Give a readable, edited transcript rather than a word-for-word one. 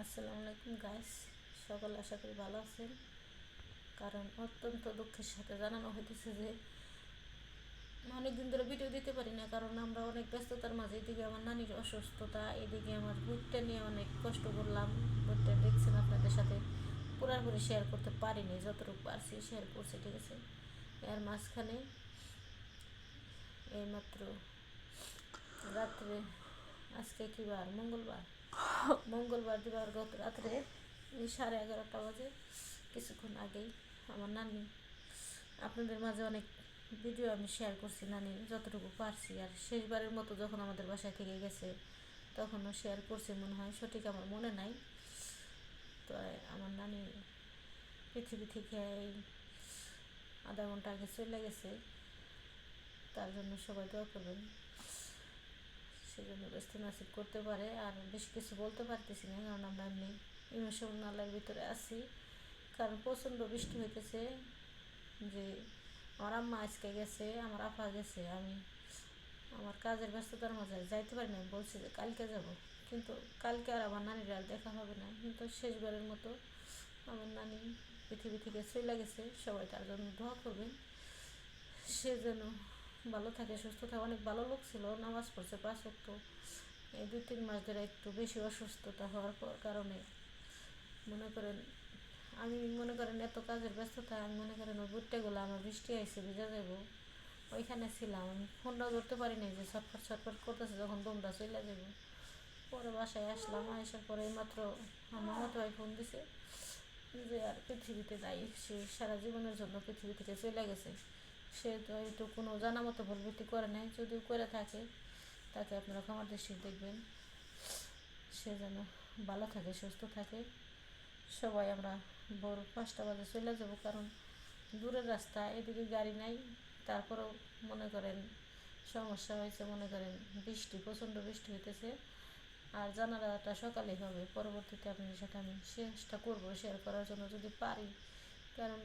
আসসালামু আলাইকুম গাইস, সকলে আশা করি ভালো আছেন। কারণ অত্যন্ত দুঃখের সাথে জানানো হইতেছে যে অনেকদিন ধরে ভিডিও দিতে পারি না, কারণ আমরা অনেক ব্যস্ততার মাঝে। এদিকে আমার নানির অসুস্থতা, এদিকে আমার ভুট্টা নিয়ে অনেক কষ্ট করলাম। ভুট্টা দেখছেন আপনাদের সাথে পুরোপুরি শেয়ার করতে পারিনি, যতটুকু পারছি শেয়ার করছি, ঠিক আছে। এর মাঝখানে এইমাত্র রাত্রে, আজকে কী বার, মঙ্গলবার দিবার গত রাত্রে 11:30 বাজে, কিছুক্ষণ আগেই আমার নানি, আপনাদের মাঝে অনেক ভিডিও আমি শেয়ার করছি নানি যতটুকু পারছি। আর শেষবারের মতো যখন আমাদের বাসায় থেকে গেছে তখনও শেয়ার করছি মনে হয়, সঠিক আমার মনে নাই। তো আমার নানি পৃথিবী থেকে এই আধা ঘন্টা আগে চলে গেছে। তার জন্য সবাই দোয়া করবেন, সেজন্য ব্যস্ত নাসিব করতে পারে। আর বেশি কিছু বলতে পারতেছি না, কারণ আমরা এমনি ইমোশনালের ভিতরে আছি। কারণ প্রচণ্ড বৃষ্টি হইতেছে। যে আমার আম্মা আজকে গেছে, আমার আপা গেছে, আমি আমার কাজের ব্যস্ততার মাঝে যাইতে পারি না। বলছি যে কালকে যাব, কিন্তু কালকে আর আমার নানির আর দেখা হবে না। কিন্তু শেষবারের মতো আমার নানি পৃথিবী থেকে চলে গেছে। সবাই তার জন্য দোয়া করবেন, সে যেন ভালো থাকে, সুস্থ থাকে। অনেক ভালো লোক ছিল, নামাজ পড়ছে 5 ওয়াক্ত। এই 2-3 মাস ধরে একটু বেশি অসুস্থতা হওয়ার কারণে মনে করেন এত কাজের ব্যস্ততা, আমি মনে করেন ওই ভুট্টাগুলো আমার বৃষ্টি আইসে ভিজা যাব, ওইখানে ছিলাম। আমি ফোনটাও ধরতে পারিনি, যে ছটফট করতেছে যখন দমটা চলে যাব। পরে বাসায় আসলাম, আসার পরে মাত্র আমার মামাতো ভাই ফোন দিছে যে আর পৃথিবীতে নাই, সে সারা জীবনের জন্য পৃথিবী থেকে চলে গেছে। সে তো হয়তো কোনো জানা মতো ভুলভ্রান্তি করে নাই, যদিও করে থাকে তাকে আপনারা ক্ষমার দৃষ্টি দেখবেন। সে যেন ভালো থাকে, সুস্থ থাকে। সবাই আমরা ভোর 5টা বাজে চলে যাব, কারণ দূরের রাস্তা, এদিকে গাড়ি নাই। তারপরেও মনে করেন সমস্যা হয়েছে, মনে করেন প্রচণ্ড বৃষ্টি হইতেছে। আর জানালাটা সকালে হবে, পরবর্তীতে আপনাদের সাথে আমি চেষ্টা করবো শেয়ার করার জন্য যদি পারি। কারণ